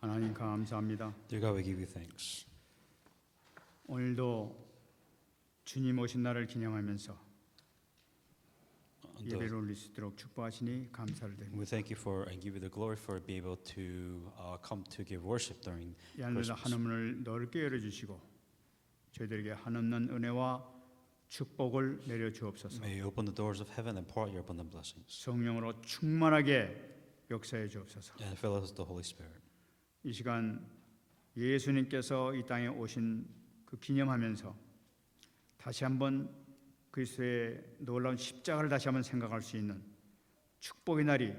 하나님 감사합니다. Dear God, we give you thanks. 오늘도 주님 오신 날을 기념하면서 예배를 올릴 수 있도록 축복하시니 감사를 드립니다. We thank you for and give you the glory for being able to come to give worship during 이 하늘 Christmas. 하늘문을 넓게 열어주시고 저희들에게 한없는 은혜와 축복을 내려 주옵소서. May you open the doors of heaven and pour out your abundant blessings 성령으로 충만하게 역사해 주옵소서. and fill us with the Holy Spirit. 이 시간 예수님께서 이 땅에 오신 그 기념하면서 다시 한번 그리스도의 놀라운 십자가를 다시 한번 생각할 수 있는 축복의 날이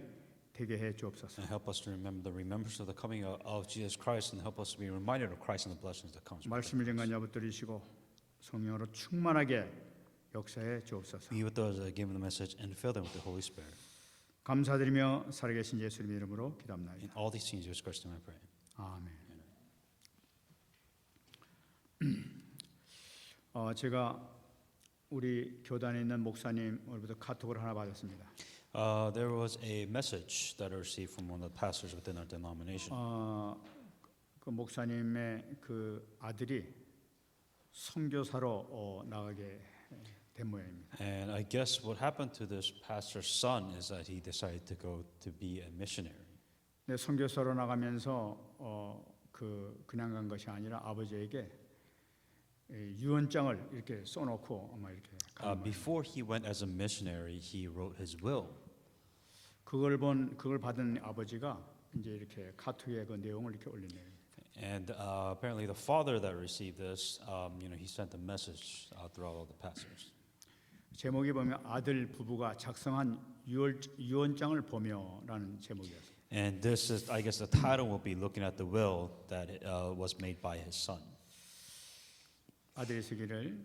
되게 해 주옵소서. And help us to remember the remembrance of the coming of Jesus Christ and help us to be reminded of Christ and the blessings that comes. 말씀을 전가냐 붙들으시고 성령으로 충만하게 역사해 주옵소서. Be with those that give them the message and fill them with the Holy Spirit. 감사드리며 살아계신 예수님의 이름으로 기도합니다. In all these things, Jesus Christ, I pray. 아멘. 제가 우리 교단에 있는 목사님으로부터 카톡을 하나 받았습니다. There was a message that I received from one of the pastors within our denomination. 그 목사님의 그 아들이 선교사로 나가게 된 모양입니다. And I guess what happened to this pastor's son is that he decided to go to be a missionary. 네, 선교사로 나가면서 그냥 간 것이 아니라 아버지에게 유언장을 이렇게 써놓고 아마 이렇게 Before he went as a missionary, he wrote his will. 그걸 받은 아버지가 이제 이렇게 카톡에 그 내용을 이렇게 올리네요. And apparently, the father that received this, he sent a message throughout all the pastors. 제목이 보면 아들 부부가 작성한 유언장을 보며라는 제목이었어요. And this is, I guess, the title will be looking at the will that was made by his son. 아들이 쓰기를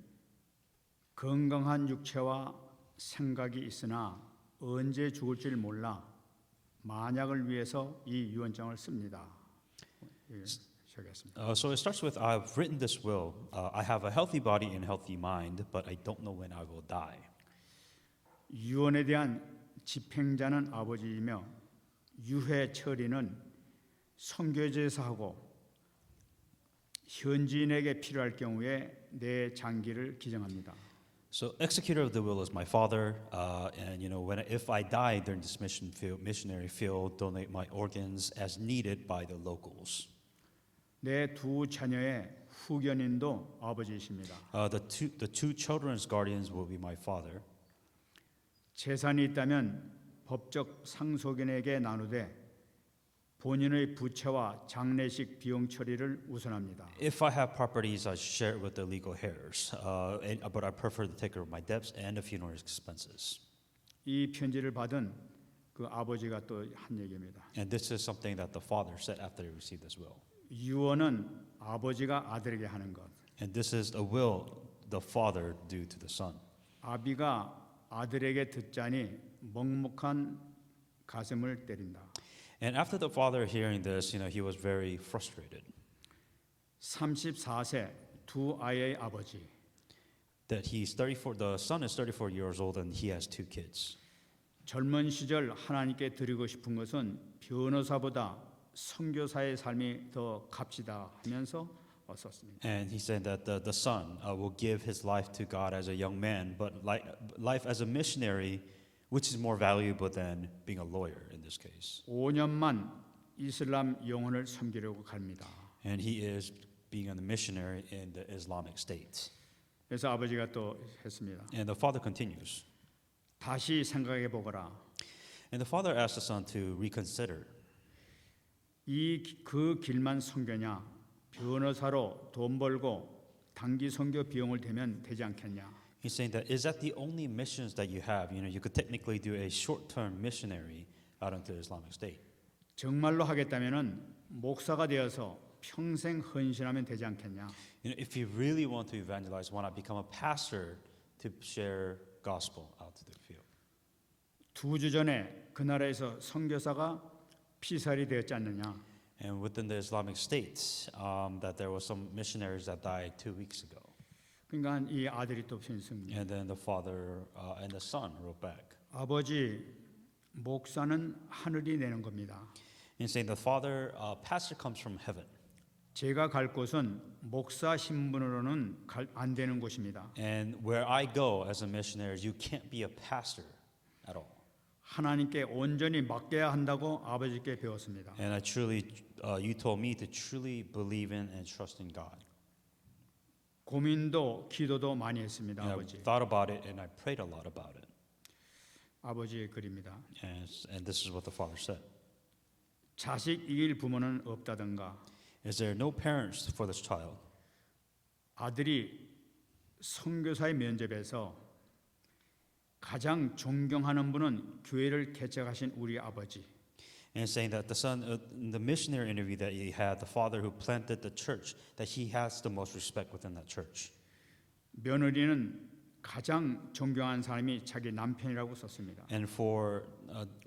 건강한 육체와 생각이 있으나 언제 죽을지 몰라 만약을 위해서 이 유언장을 씁니다. 시작했습니다. So it starts with, I've written this will. I have a healthy body and healthy mind, but I don't know when I will die. 유언에 대한 집행자는 아버지이며 유해 처리는 선교제에서 하고 현지인에게 필요할 경우에 내 장기를 기정합니다. So executor of the will is my father, and if I die during this missionary field, donate my organs as needed by the locals. 내 두 자녀의 후견인도 아버지이십니다. The two children's guardians will be my father. 재산이 있다면 법적 상속인에게 나누되 본인의 부채와 장례식 비용 처리를 우선합니다. If I have properties, I share it with the legal heirs, but I prefer to take care of my debts and the funeral expenses. 이 편지를 받은 그 아버지가 또 한 얘기입니다. And this is something that the father said after he received this will. 유언은 아버지가 아들에게 하는 것. And this is a will the father do to the son. 아비가 아들에게 듣자니 먹먹한 가슴을 때린다. And after the father hearing this, he was very frustrated 34세 두 아이의 아버지. that the son is 34 years old and he has two kids. 젊은 시절 하나님께 드리고 싶은 것은 변호사보다 선교사의 삶이 더 값지다 하면서 썼습니다. And he said that the son will give his life to God as a young man, but life as a missionary, which is more valuable than being a lawyer in this case. 5년만 이슬람 영혼을 섬기려고 갑니다. And he is being a missionary in the Islamic State. 그래서 아버지가 또 했습니다. And the father continues. 다시 생각해 보거라. And the father asked the son to reconsider. 그 길만 선교냐? 변호사로 돈 벌고 단기 선교 비용을 대면 되지 않겠냐? He's saying that is that the only missions that you have? You could technically do a short-term missionary out into the Islamic State. 정말로 하겠다면은 목사가 되어서 평생 헌신하면 되지 않겠냐? If you really want to evangelize, why not become a pastor to share gospel out to the field? 2주 전에 그 나라에서 선교사가 피살이 되었지 않느냐? And within the Islamic State, that there was some missionaries that died 2 weeks ago. 그러니까 이 아들이 또 편승. And then the father and the son wrote back. 아버지 목사는 하늘이 내는 겁니다. He's saying the father, pastor comes from heaven. 제가 갈 곳은 목사 신분으로는 안 되는 곳입니다. And where I go as a missionary, you can't be a pastor at all. 하나님께 온전히 맡겨야 한다고 아버지께 배웠습니다. And I truly, you told me to truly believe in and trust in God. 고민도 기도도 많이 했습니다. And I 아버지. thought about it and I prayed a lot about it. 아버지의 글입니다. And this is what the father said. 자식 이길 부모는 없다던가 Is there no parents for this child? 아들이 선교사의 면접에서 가장 존경하는 분은 교회를 개척하신 우리 아버지. And saying that the son, in the missionary interview that he had, the father who planted the church, that he has the most respect within that church. 며느리는 가장 존경하는 사람이 자기 남편이라고 썼습니다. And for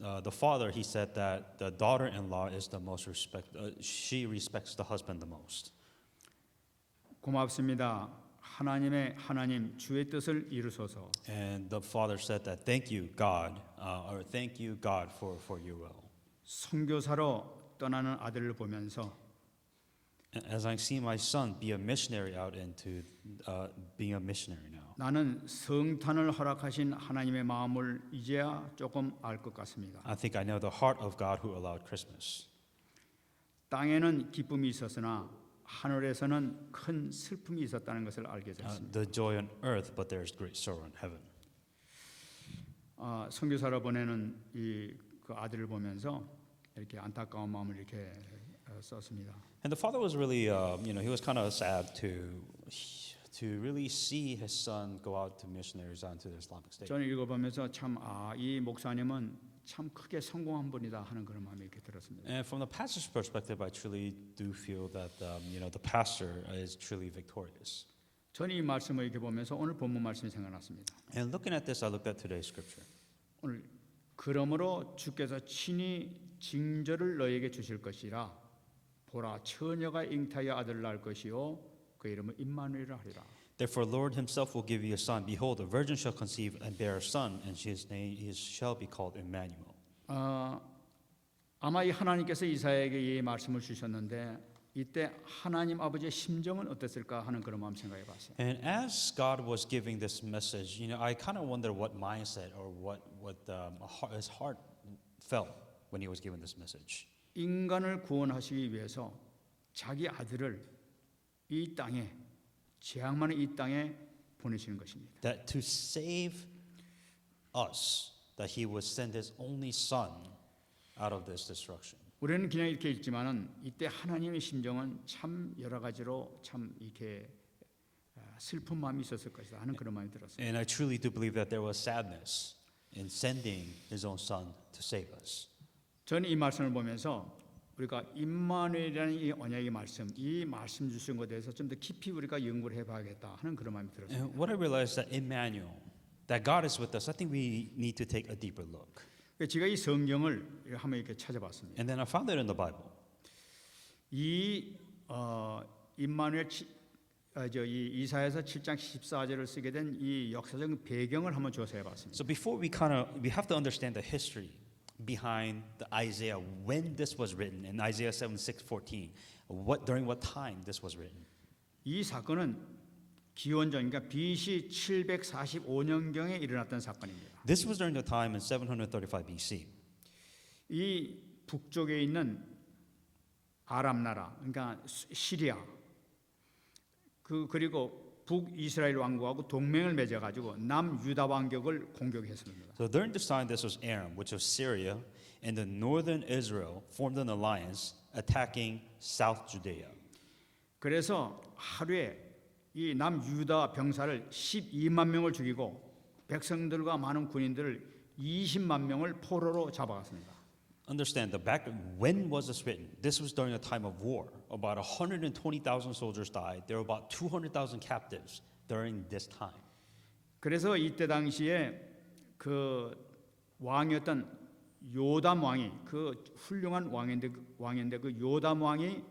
the father, he said that the daughter-in-law is the most she respects the husband the most. 고맙습니다. 하나님 주의 뜻을 이루소서. And the father said that thank you God for your will. 선교사로 떠나는 아들을 보면서 As I see my son be a missionary out into being a missionary now. 나는 성탄을 허락하신 하나님의 마음을 이제야 조금 알 것 같습니다. I think I know the heart of God who allowed Christmas. 땅에는 기쁨이 있었으나 하늘에서는 큰 슬픔이 있었다는 것을 알게 됐습니다. The joy on earth, but there is great sorrow in heaven. 선교사로 보내는 그 아들을 보면서 이렇게 안타까운 마음을 이렇게 썼습니다. And the father was really, he was kind of sad to really see his son go out to missionaries onto the Islamic State. 저는 읽어보면서 참 이 목사님은 참 크게 성공한 분이다 하는 그런 마음이 이렇게 들었습니다. And from the pastor's perspective, I truly do feel that the pastor is truly victorious. 저는 이 말씀을 이렇게 보면서 오늘 본문 말씀이 생각났습니다. And looking at this, I looked at today's scripture. 오늘 그러므로 주께서 친히 징조를 너에게 주실 것이라 보라 처녀가 잉타하여 아들을 낳을 것이요 그 이름을 임마누엘이라 하리라. Therefore, Lord Himself will give you a son. Behold, a virgin shall conceive and bear a son, and his name shall be called Emmanuel. 아마 이 하나님께서 이사야에게 이 말씀을 주셨는데 이때 하나님 아버지의 심정은 어땠을까 하는 그런 마음 생각해 봤어요. And as God was giving this message, I kind of wonder what mindset or what his heart felt when he was given this message. 인간을 구원하시기 위해서 자기 아들을 이 땅에 죄악 많은 이 땅에 보내시는 것입니다. That to save us, that He would send His only Son out of this destruction. 우리는 그냥 이렇게 읽지만은 이때 하나님의 심정은 참 여러 가지로 참 이렇게 슬픈 마음이 있었을 것이다 하는 그런 마음이 들었어요. And I truly do believe that there was sadness in sending His own Son to save us. 저는 이 말씀을 보면서 우리가 임마누엘이라는 이 언약의 말씀, 이 말씀 주신 것에 대해서 좀 더 깊이 우리가 연구를 해봐야겠다 하는 그런 마음이 들었어요. And what I realized that Emmanuel, that God is with us, I think we need to take a deeper look. 제가 이 성경을 한번 이렇게 찾아봤습니다. And then I found it in the Bible. 이 임마누엘 이 이사야서 7장 14절을 쓰게 된 이 역사적 배경을 한번 조사해 봤습니다. So before we have to understand the history behind the Isaiah when this was written in Isaiah 7:6-14, during what time this was written. 이 사건은 기원전 그러니까 BC 745년경에 일어났던 사건입니다. This was during the time in 735 BC. 이 북쪽에 있는 아람 나라 그러니까 시리아 그리고 북이스라엘 왕국하고 동맹을 맺어 가지고 남유다 왕국을 공격했습니다. So during this time, this was Aram, which was Syria, and the northern Israel formed an alliance attacking South Judea. 그래서 하루에 이 남유다 병사를 12만 명을 죽이고 백성들과 많은 군인들을 20만 명을 포로로 잡아갔습니다. Understand the back when was this written? This was during a time of war. About 120,000 soldiers died. There were about 200,000 captives during this time. 그래서 이때 당시에 그 왕이었던 요담 왕이 그 훌륭한 왕인데 그 요담 왕이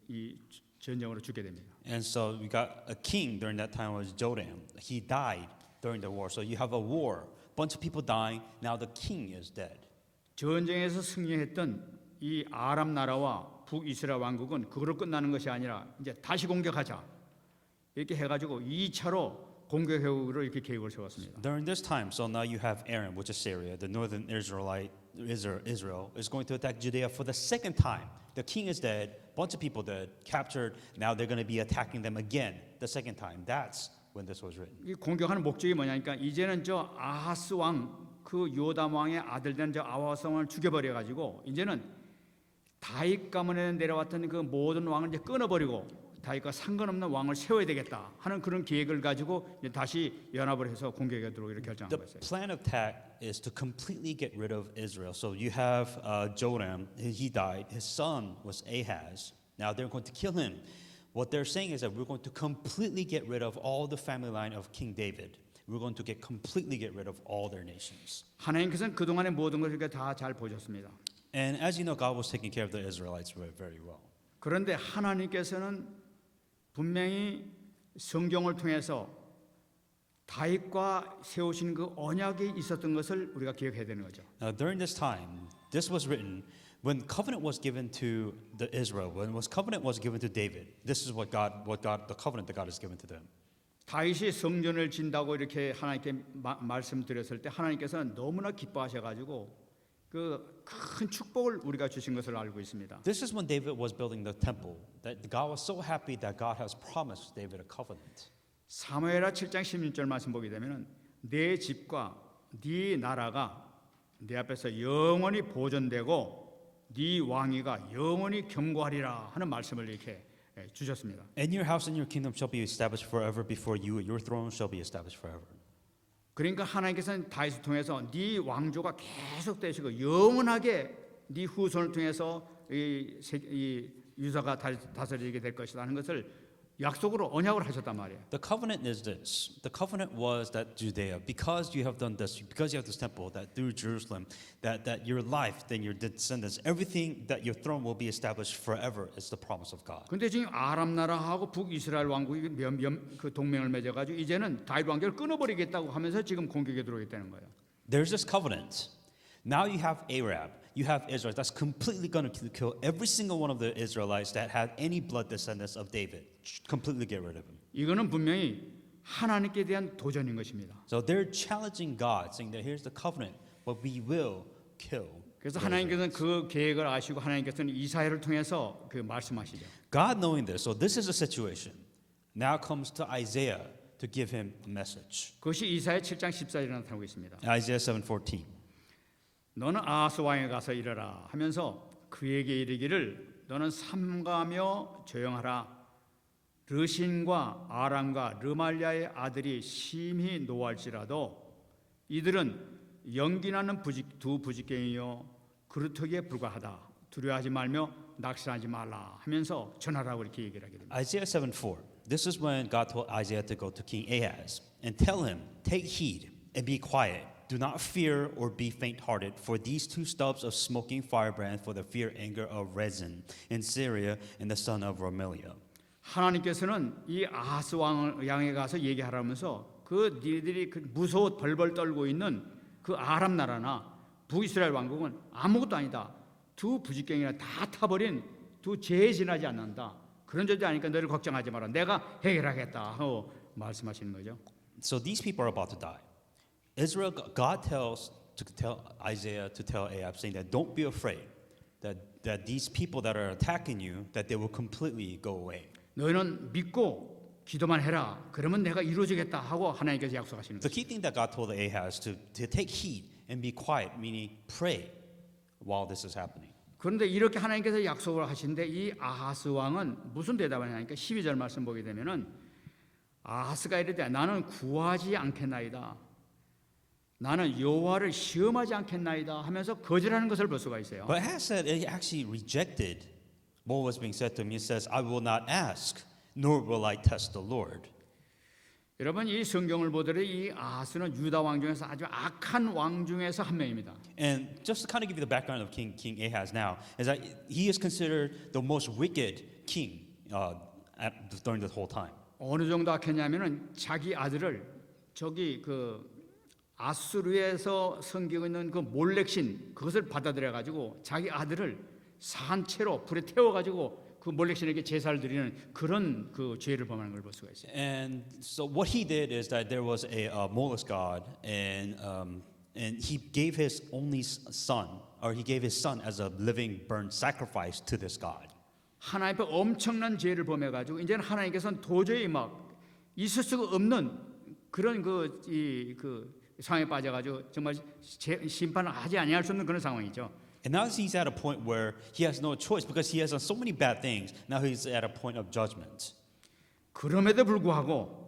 이 전쟁으로 죽게 됩니다. And so we got a king during that time was Joram. He died during the war. So you have a war, bunch of people dying. Now the king is dead. 전쟁에서 승리했던 이 아람 나라와 북이스라엘 왕국은 그걸로 끝나는 것이 아니라 이제 다시 공격하자 이렇게 해가지고 2차로 공격해오기로 이렇게 계획을 세웠습니다. During this time, so now you have Aram, which is Syria, the northern Israel is going to attack Judea for the second time. The king is dead, bunch of people dead, captured. Now they're going to be attacking them again the second time. That's when this was written. 이 공격하는 목적이 뭐냐니까 이제는 저 아하스 왕 그 요담 왕의 아들 된 저 아하스 왕을 죽여버려 가지고 이제는 다윗 가문에 내려왔던 그 모든 왕을 이제 끊어버리고 다윗과 상관없는 왕을 세워야 되겠다 하는 그런 계획을 가지고 이제 다시 연합을 해서 공격에 들어오기로 결정한 The 거였어요. plan of attack is to completely get rid of Israel. So you have Joram, he died. His son was Ahaz. Now they're going to kill him. What they're saying is that we're going to completely get rid of all the family line of King David. We're going to completely get rid of all their nations. 하나님께서는 그동안의 모든 것을 다 잘 보셨습니다. And as you know, God was taking care of the Israelites very well. 그런데 하나님께서는 분명히 성경을 통해서 다윗과 세우신 그 언약이 있었던 것을 우리가 기억해야 되는 거죠. Now, during this time, this was written when covenant was given to the Israel. When covenant was given to David, this is the covenant that God has given to them. 다윗이 성전을 진다고 이렇게 하나님께 말씀드렸을 때 하나님께서는 너무나 기뻐하셔가지고 그 큰 축복을 우리가 주신 것을 알고 있습니다. This is when David was building the temple. That God was so happy that God has promised David a covenant. 사무엘하 7장 16절 말씀 보게 되면은 내 집과 네 나라가 내 앞에서 영원히 보존되고 네 왕위가 영원히 견고하리라 하는 말씀을 이렇게 주셨습니다. And your house and your kingdom shall be established forever before you. Your throne shall be established forever. 그러니까 하나님께서는 다윗을 통해서 네 왕조가 계속 되시고 영원하게 네 후손을 통해서 이 유다가 다스리게 될 것이다 하는 것을 약속으로 언약을 하셨단 말이에요. The covenant is this. The covenant was that Judea, because you have done this, because you have this temple, that through Jerusalem, that your life, then your descendants, everything that your throne will be established forever is the promise of God. 근데 지금 아람 나라하고 북이스라엘 왕국이 그 동맹을 맺어가지고 이제는 다윗 왕조를 끊어버리겠다고 하면서 지금 공격에 들어오겠다는 거예요. There's this covenant. Now you have Arab, you have Israel. That's completely going to kill every single one of the Israelites that had any blood descendants of David. Completely get rid of him. 이거는 분명히 하나님께 대한 도전인 것입니다. So they're challenging God, saying that here's the covenant, but we will kill. 그래서 하나님께서는 그 계획을 아시고 하나님께서는 이사야를 통해서 그 말씀하시죠. God knowing this, so this is a situation. Now comes to Isaiah to give him a message. 그것이 이사야 7장 14절에 나타나고 있습니다. Isaiah 7:14. 너는 아하스 왕에 가서 이르라 하면서 그에게 이르기를 너는 삼가며 조용하라. 르신과 아람과 르말리아의 아들이 심히 노할지라도 이들은 연기나는 두 부지깽이요 그루터기에 불과하다. 두려워하지 말며 낙심하지 말라 하면서 전하라고 이렇게 얘기를 하게 됩니다. Isaiah 7:4. This is when God told Isaiah to go to King Ahaz and tell him, take heed and be quiet. Do not fear or be faint-hearted, for these two stubs of smoking firebrand for the fear anger of Rezin in Syria and the son of Remaliah. 하나님께서는 이 아하스 왕을 향해 가서 얘기하라면서 그 니들이 그 무서워 벌벌 떨고 있는 그 아람 나라나 북이스라엘 왕국은 아무것도 아니다. 두 부지깽이나 다 타버린 두 죄에 지나지 않는다. 그런 존재 아니까 너를 걱정하지 마라. 내가 해결하겠다 하고 말씀하시는 거죠. So these people are about to die. Israel, God tells Isaiah to tell Ahab, saying that don't be afraid, that these people that are attacking you, that they will completely go away. 너희는 믿고 기도만 해라. 그러면 내가 이루어지겠다 하고 하나님께서 약속하시는 The 거죠. key thing that God told Ahaz to take heed and be quiet, meaning pray while this is happening. 그런데 이렇게 하나님께서 약속을 하신데 이 아하스 왕은 무슨 대답을 하냐니까 12절 말씀 보게 되면은 아하스가 이르되 나는 구하지 않겠나이다. 나는 여호와를 시험하지 않겠나이다 하면서 거절하는 것을 볼 수가 있어요. But Ahaz said he actually rejected what was being said to him. He says, I will not ask, nor will I test the Lord. 여러분 이 성경을 보더라도 이 아하스는 유다 왕 중에서 아주 악한 왕 중에서 한 명입니다. And just to kind of give you the background of King Ahaz now, is that he is considered the most wicked king during the whole time. 어느 정도 악했냐면은 자기 아들을 저기 그 아수르에서 섬기고 있는 그 몰렉신 그것을 받아들여 가지고 자기 아들을 산채로 불에 태워가지고 그 몰렉신에게 제사를 드리는 그런 그 죄를 범하는 걸 볼 수가 있어요. And so what he did is that there was a Molech god, and he gave his only son, or he gave his son as a living burnt sacrifice to this god. 하나님 앞에 엄청난 죄를 범해가지고 이제는 하나님께서는 도저히 막 있을 수가 없는 그런 그 상황에 빠져가지고 정말 심판을 하지 아니할 수 없는 그런 상황이죠. And now he's at a point where he has no choice because he has done so many bad things. Now he's at a point of judgment. 그럼에도 불구하고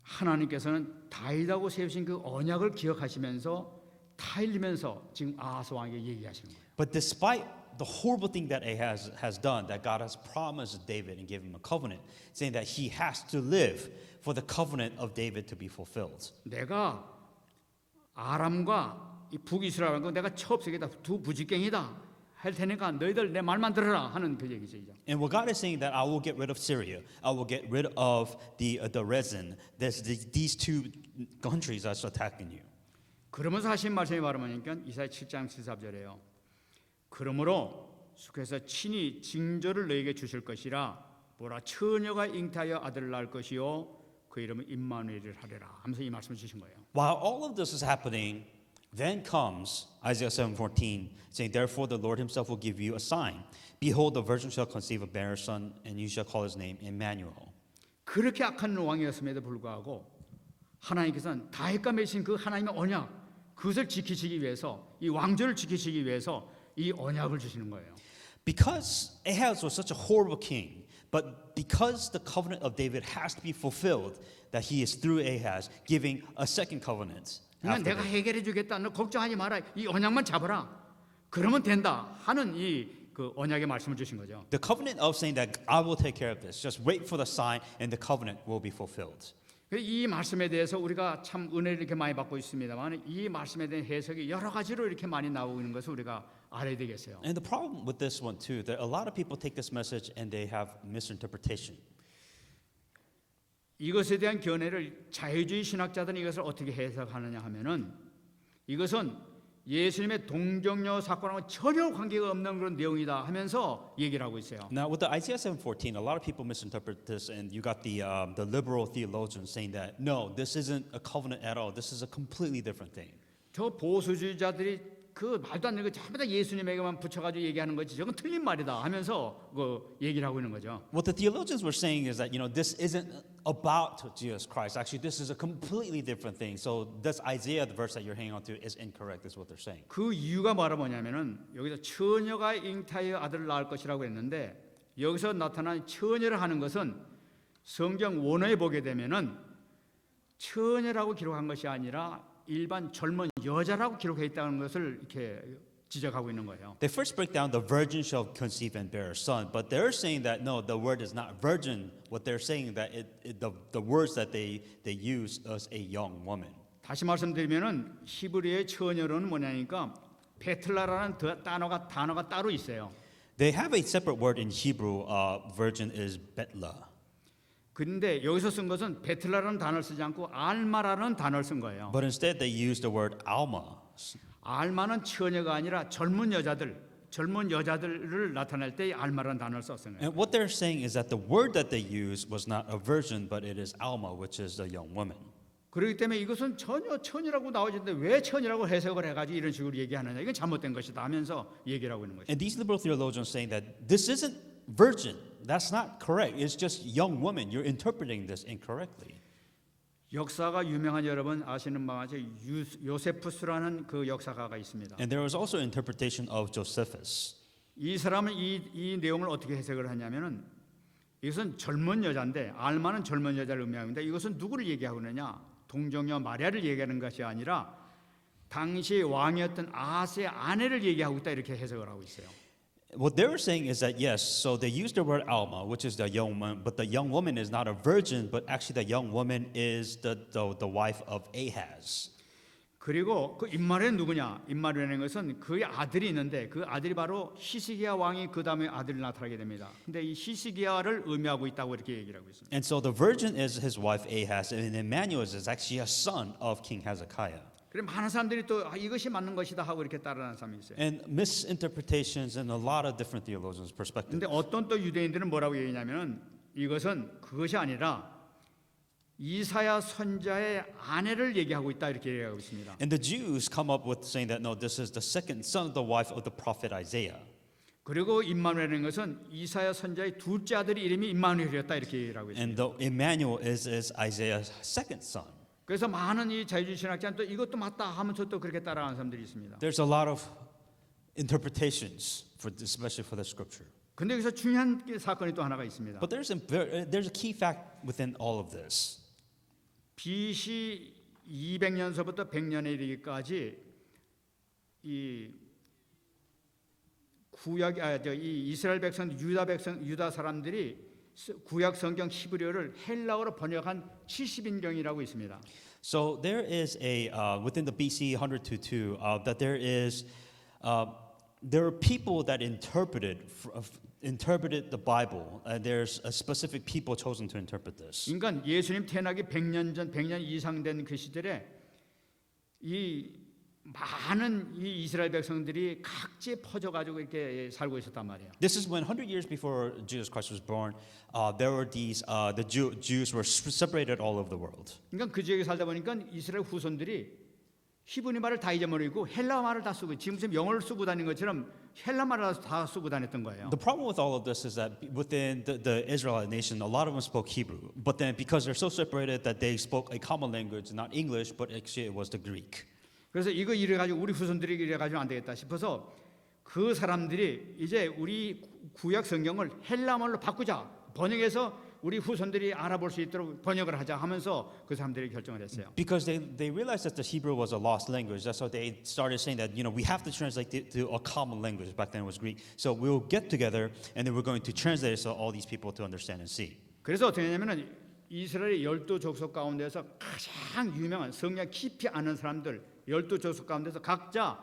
하나님께서는 다윗하고 세우신 그 언약을 기억하시면서 타일리면서 지금 아하스 왕에게 얘기하시는 거예요. But despite the horrible thing that Ahaz has done, that God has promised David and gave him a covenant, saying that he has to live for the covenant of David to be fulfilled. 내가 아람과 이 북이스라엘과 내가 첩색이다 두 부지깽이다 할 테니까 너희들 내 말만 들어라 하는 그 얘기죠. And what God is saying that I will get rid of Syria, I will get rid of the Rezin. There's these two countries that's attacking you. 그러면서 하신 말씀이 바로 뭐냐니까 이사야 7장 13절에요. 그러므로 주께서 친히 징조를 너에게 주실 것이라 보라 처녀가 잉태하여 아들을 낳을 것이요 그 이름은 임마누엘을 하리라 하면서 이 말씀을 주신 거예요. While all of this is happening, then comes Isaiah 7:14, saying, "Therefore the Lord Himself will give you a sign: Behold, the virgin shall conceive a bear son, and you shall call his name Emmanuel." 그렇게 악한 왕이었음에도 불구하고 하나님께서는 다윗과 맺으신 그 하나님의 언약 그것을 지키시기 위해서 이 왕조를 지키시기 위해서 이 언약을 주시는 거예요. Because Ahaz was such a horrible king, but because the covenant of David has to be fulfilled, that he is through Ahaz giving a second covenant. 그냥 after 내가 that. 해결해 주겠다. 너 걱정하지 마라. 이 언약만 잡아라. 그러면 된다 하는 이 그 언약의 말씀을 주신 거죠. The covenant of saying that I will take care of this. Just wait for the sign, and the covenant will be fulfilled. 이 말씀에 대해서 우리가 참 은혜를 이렇게 많이 받고 있습니다만 이 말씀에 대한 해석이 여러 가지로 이렇게 많이 나오고 있는 것을 우리가 알아야 되겠어요. And the problem with this one too, that a lot of people take this message and they have misinterpretation. 이것에 대한 견해를 자유주의 신학자들은 이것을 어떻게 해석하느냐 하면은 이것은 예수님의 동정녀 사건하고 전혀 관계가 없는 그런 내용이다 하면서 얘기를 하고 있어요. Now, with the Isaiah 7:14, a lot of people misinterpret this, and you got the liberal theologians saying that no, this isn't a covenant at all. This is a completely different thing. 저 보수주의자들이 그 말도 안 되는 거 전부 다 예수님에게만 붙여가지고 얘기하는 거지 저건 틀린 말이다 하면서 그 얘기를 하고 있는 거죠. What the theologians were saying is that this isn't about Jesus Christ. Actually, this is a completely different thing. So this Isaiah, the verse that you're hanging on to, is incorrect. Is what they're saying. 그 이유가 뭐냐면은 여기서 처녀가 잉태하여 아들을 낳을 것이라고 했는데 여기서 나타난 처녀를 하는 것은 성경 원어에 보게 되면은 처녀라고 기록한 것이 아니라 일반 젊은 여자라고 기록해 있다는 것을 이렇게 지적하고 있는 거예요. They first break down the virgin shall conceive and bear a son, but they're saying that no, the word is not virgin. What they're saying that the words that they use is a young woman. 다시 말씀드리면은 히브리의 처녀로는 뭐냐니까 베틀라라는 단어가 따로 있어요. They have a separate word in Hebrew. Virgin is betla. 근데 여기서 쓴 것은 베틀라라는 단어를 쓰지 않고 알마라는 단어를 쓴 거예요. But instead they use the word alma. 알마는 처녀가 아니라 젊은 여자들을 나타낼 때 알마라는 단어를 썼어요. And what they're saying is that the word that they use was not a virgin, but it is alma, which is the young woman. 그렇기 때문에 이것은 전혀 처녀라고 나오는데 왜 처녀라고 해석을 해가지고 이런 식으로 얘기하느냐 이건 잘못된 것이다 하면서 얘기를 하고 있는 거죠. And these liberal theologians saying that this isn't virgin. That's not correct. It's just young woman. You're interpreting this incorrectly. 역사가 유명한 여러분 아시는 바와 같이 요세푸스라는 그 역사가가 있습니다. And there was also interpretation of Josephus. 이 사람은 이 내용을 어떻게 해석을 하냐면은 이것은 젊은 여자인데 알마는 젊은 여자를 의미합니다. 이것은 누구를 얘기하고 있느냐? 동정녀 마리아를 얘기하는 것이 아니라 당시 왕이었던 아하스의 아내를 얘기하고 있다 이렇게 해석을 하고 있어요. What they were saying is that yes, so they used the word alma, which is the young woman, but the young woman is not a virgin, but actually the young woman is the wife of Ahaz. 그리고 그 임마누엘은 누구냐? 임마누엘이라는 것은 그의 아들이 있는데 그 아들이 바로 히스기야 왕이 그 다음에 아들이 나타나게 됩니다. 근데 이 히스기야를 의미하고 있다고 이렇게 얘기를 하고 있습니다. And so the virgin is his wife Ahaz, and Emmanuel is actually a son of King Hezekiah. 그래 많은 사람들이 또 이것이 맞는 것이다 하고 이렇게 따라하는 사람이 있어요. And misinterpretations and a lot of different theologians' perspectives. 근데 어떤 또 유대인들은 뭐라고 얘기냐면은 이것은 그것이 아니라 이사야 선자의 아내를 얘기하고 있다 이렇게 얘기하고 있습니다. And the Jews come up with saying that no, this is the second son of the wife of the prophet Isaiah. 그리고 임마누엘이라는 것은 이사야 선자의 둘째 아들이 이름이 임마누엘이었다 이렇게 얘기를 하고 있습니다. And the Emmanuel is Isaiah's second son. 그래서 많은 이 자유주의 신학자는 또 이것도 맞다 하면서 또 그렇게 따라하는 사람들이 있습니다. There's a lot of interpretations, especially for the scripture. 근데 여기서 중요한 사건이 또 하나가 있습니다. But there's a key fact within all of this. BC 200년서부터 100년에 이르기까지 이 구약 이 이스라엘 백성 유다 사람들이 구약 성경 히브리어를 헬라어로 번역한 70인경이라고 있습니다. So there is a within the BC 100 to 2 that there are people that interpreted the Bible. There's a specific people chosen to interpret this. 그러니까 예수님 태어나기 100년 이상 된 그 시절에 이 많은 이 이스라엘 백성들이 각지에 퍼져 가지고 이렇게 살고 있었단 말이에요. This is when 100 years before Jesus Christ was born, there were these Jews were separated all over the world. 그러니까 그 지역에 살다 보니까 이스라엘 후손들이 히브리 말을 다 잊어버리고 헬라 말을 다 쓰고 지금 영어를 쓰고 다니는 것처럼 헬라 말을 다 쓰고 다녔던 거예요. The problem with all of this is that within the Israelite nation, a lot of them spoke Hebrew, but then because they're so separated that they spoke a common language, not English, but actually it was the Greek. 그래서 이거 이래 가지고 우리 후손들이 이래 가지고 안 되겠다 싶어서 그 사람들이 이제 우리 구약 성경을 헬라 말로 바꾸자 번역해서 우리 후손들이 알아볼 수 있도록 번역을 하자 하면서 그 사람들이 결정을 했어요. Because they realized that the Hebrew was a lost language. That's why they started saying that we have to translate it to a common language. Back then it was Greek. So we'll get together and then we're going to translate it so all these people to understand and see. 그래서 어떻게 했냐면은 이스라엘의 12족속 가운데서 가장 유명한 성경 깊이 아는 사람들 12족속 가운데서 각자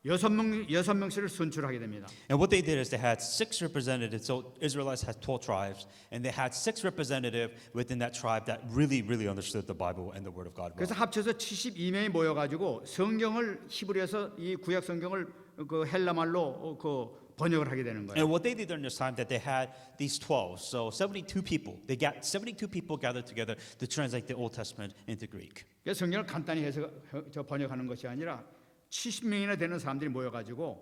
6명씩을 선출하게 됩니다. And what they did is they had 6 representatives. So Israelites had 12 tribes, and they had 6 representatives within that tribe that really understood the Bible and the Word of God well. 그래서 합쳐서 72명이 모여가지고 성경을 히브리에서 이 구약 성경을 그 헬라 말로 그 번역을 하게 되는 거예요. And what they did during this time that they had these 12, so 72 people. They got 72 people gathered together to translate the Old Testament into Greek. 그래서 성경을 간단히 해서 번역하는 것이 아니라 70명이나 되는 사람들이 모여가지고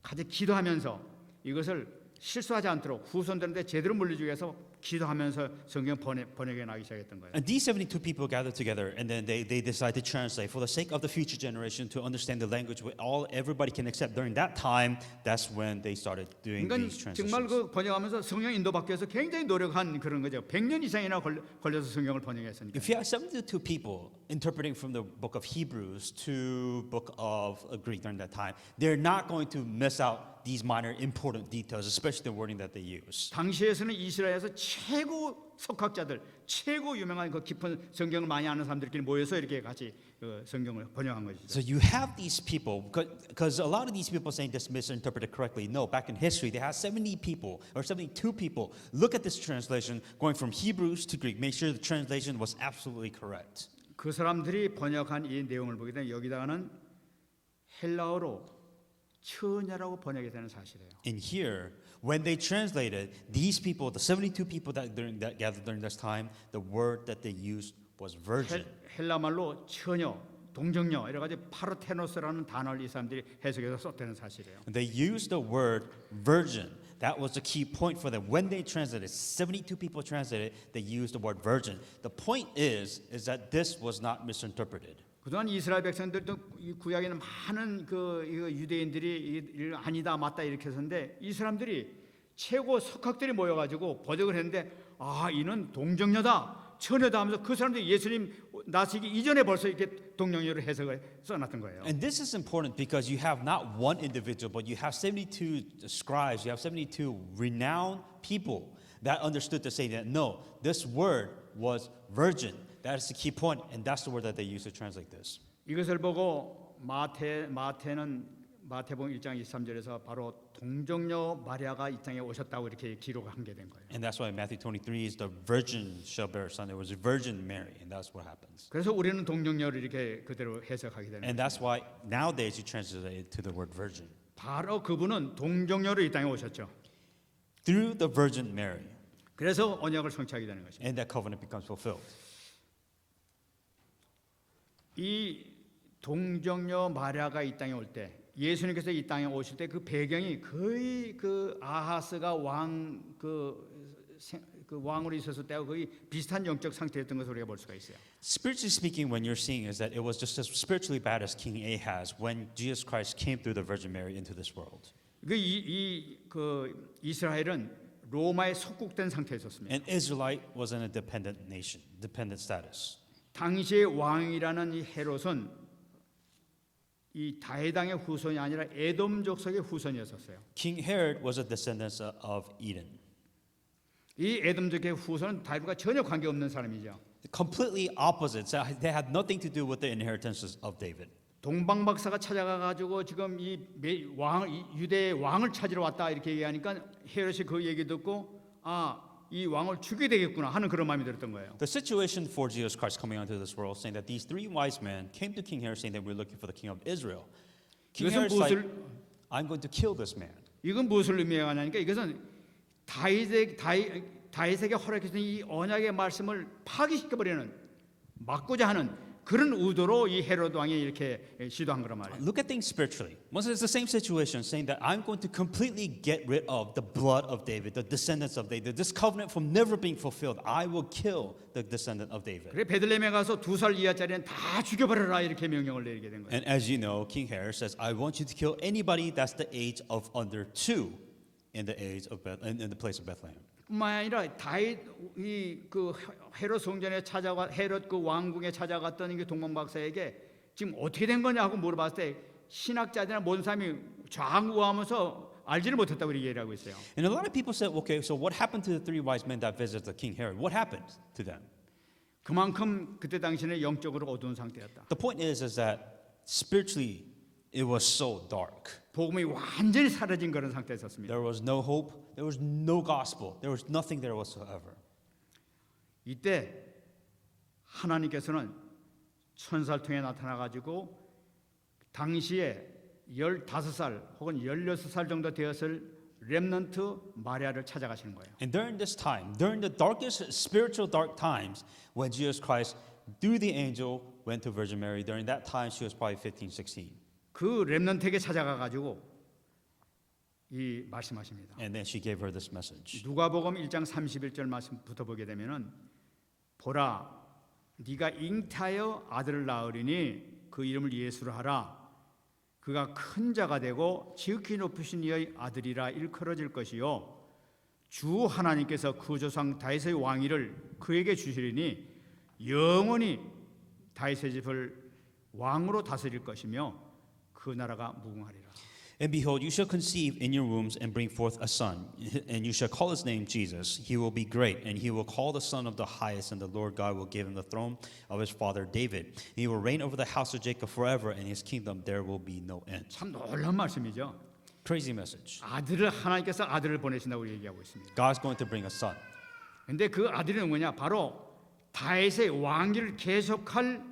같이 기도하면서 이것을 실수하지 않도록 후손들한테 제대로 물려주기 위해서 기도하면서 성경 번역해 나가기 시작했던 거예요. And these 72 people gathered together, and then they decided to translate for the sake of the future generation to understand the language everybody can accept. During that time, that's when they started doing 그러니까 these 정말 translations. 그 번역하면서 성경 인도받기 위해서 굉장히 노력한 그런 거죠. 100년 이상이나 걸려서 성경을 번역했으니까. If you have 72 people interpreting from the book of Hebrews to book of Greek during that time, they're not going to miss out these minor important details, especially the wording that they use. 당시에서는 이스라엘에서 최고 석학자들, 최고 유명한 그 깊은 성경을 많이 아는 사람들끼리 모여서 이렇게 같이 그 성경을 번역한 것이죠. So you have these people, because a lot of these people saying this misinterpreted correctly. No, back in history, they had 70 people or 72 people look at this translation going from Hebrews to Greek, make sure the translation was absolutely correct. 그 사람들이 번역한 이 내용을 보게 되면 여기다가는 헬라어로 처녀라고 번역이 되는 사실이에요. In here, when they translated, these people, the 72 people that gathered during this time, the word that they used was virgin. 헬라 말로 처녀, 동정녀 이래 가지고 파르테노스라는 단어를 이 사람들이 해석해서 썼다는 사실이에요. They used the word virgin. That was the key point for them. When they translated, 72 people translated, they used the word virgin. The point is that this was not misinterpreted. 그동안 이스라엘 백성들도 이 구약에는 많은 그 유대인들이 아니다 맞다 이렇게 했었는데 이 사람들이 최고 석학들이 모여가지고 번역을 했는데 아 이는 동정녀다 처녀다 하면서 그 사람들이 예수님 나시기 이전에 벌써 이렇게 동정녀를 해석을 써놨던 거예요. And this is important because you have not one individual, but you have 72 scribes, you have 72 renowned people that understood to say that no, this word was virgin. That is the key point, and that's the word that they use to translate this. 이것을 보고 마태는 마태복음 1장 23절에서 바로 동정녀 마리아가 이 땅에 오셨다고 이렇게 기록한 게 된 거예요. And that's why Matthew 23 is the virgin shall bear a son. It was Virgin Mary, and that's what happens. 그래서 우리는 동정녀를 이렇게 그대로 해석하게 되는 And 거예요. that's why nowadays you translate it to the word virgin. 바로 그분은 동정녀로 이 땅에 오셨죠. Through the Virgin Mary, 그래서 언약을 성취하게 되는 것입니다. and that covenant becomes fulfilled. 이 동정녀 마리아가 이 땅에 올 때, 예수님께서 이 땅에 오실 때 그 배경이 거의 그 아하스가 그 왕으로 있었을 때하고 거의 비슷한 영적 상태였던 것을 우리가 볼 수가 있어요. Spiritually speaking, what you're seeing is that it was just as spiritually bad as King Ahaz when Jesus Christ came through the Virgin Mary into this world. 그 이스라엘은 로마에 속국된 상태에 있었습니다. And Israelite was in a dependent nation, dependent status. 당시의 왕이라는 이 헤롯은 이 다윗왕의 후손이 아니라 에돔 족속의 후손이었어요. King Herod was a descendant of Edom. 이 에돔 족의 후손은 다윗과 전혀 관계없는 사람이죠. Completely opposite. So they had nothing to do with the inheritances of David. 동방 박사가 찾아가 가지고 지금 이 유대의 왕을 찾으러 왔다 이렇게 얘기하니까 헤롯이 그 얘기 듣고 이 왕을 죽여야 되겠구나 하는 그런 마음이 들었던 거예요. The situation for Jesus Christ coming onto this world, saying that these three wise men came to King Herod, saying that we're looking for the king of Israel. King 이것은 Herod's like, I'm going to kill this man. 이건 무엇을 의미하냐니까 이것은 다윗에게 허락해준 이 언약의 말씀을 파기시켜버리는 막고자 하는 그런 의도로 이 헤롯 왕이 이렇게 시도한 거란 말이에요. Look at things spiritually. Once it's the same situation, saying that I'm going to completely get rid of the blood of David, the descendants of David. This covenant from never being fulfilled. I will kill the descendant of David. 그래 베들레헴에 가서 2살 이하짜리는 다 죽여버려라 이렇게 명령을 내리게 된 거예요. And as you know, King Herod says, I want you to kill anybody that's the age of under 2 in the age of in the place of Bethlehem. 뿐만 아니라 다윗 그 헤롯 성전에 찾아가 헤롯 그 왕궁에 찾아갔던 이 동방 박사에게 지금 어떻게 된 거냐고 물어봤을 때 신학자들이나 모든 사람이 좌우하면서 알지를 못했다고 얘기하고 있어요. And a lot of people said, okay, so what happened to the three wise men that visited the King Herod? What happened to them? 그만큼 그때 당시는 영적으로 어두운 상태였다. The point is that spiritually it was so dark. 복음이 완전히 사라진 그런 상태에 있었습니다. There was no hope. There was no gospel. There was nothing there whatsoever. 이때 하나님께서는 천사를 통해 나타나 가지고 당시에 15살 혹은 16살 정도 되었을 렘넌트 마리아를 찾아가시는 거예요. And during this time, during the darkest spiritual dark times, when Jesus Christ, through the angel, went to Virgin Mary, during that time she was probably 15, 16. 그 렘넌트에게 찾아가 가지고 이 말씀하십니다. And then she gave her this message. 누가복음 1장 31절 말씀부터 보게 되면은 보라 네가 잉태하여 아들을 낳으리니 그 이름을 예수로 하라. 그가 큰 자가 되고 지극히 높으신 이의 아들이라 일컬어질 것이요 주 하나님께서 그 조상 다윗의 왕위를 그에게 주시리니 영원히 다윗의 집을 왕으로 다스릴 것이며 그 나라가 무궁하리라. And behold, you shall conceive in your wombs and bring forth a son, and you shall call his name Jesus. He will be great, and he will call the Son of the Highest, and the Lord God will give him the throne of his father David. He will reign over the house of Jacob forever, and his kingdom there will be no end. 참 놀라운 말씀이죠. Crazy message. 하나님께서 아들을 보내신다고 얘기하고 있습니다. God's going to bring a son. 근데 그 아들이 누구냐? 바로 다윗의 왕위를 계속할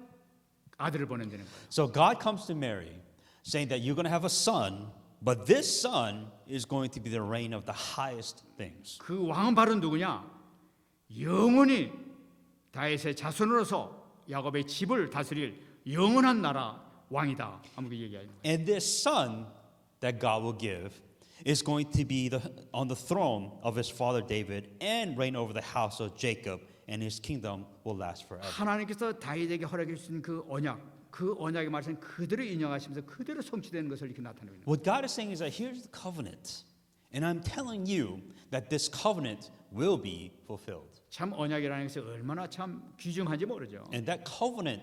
아들을 보낸다는 거예요. So God comes to Mary, saying that you're going to have a son, but this son is going to be the reign of the highest things. 그 왕은 바로 누구냐? 영원히 다윗의 자손으로서 야곱의 집을 다스릴 영원한 나라 왕이다. 아무게 얘기하는 거예요. And this son that God will give is going to be on the throne of his father David and reign over the house of Jacob, and his kingdom will last forever. 하나님께서 다윗에게 허락해 주신 그 언약, 그 언약의 말씀 그대로 인용하시면서 그대로 성취되는 것을 이렇게 나타내고 있는 거예요. What God is saying is that here's the covenant, and I'm telling you that this covenant will be fulfilled. 참 언약이라는 것이 얼마나 참 귀중한지 모르죠. And that covenant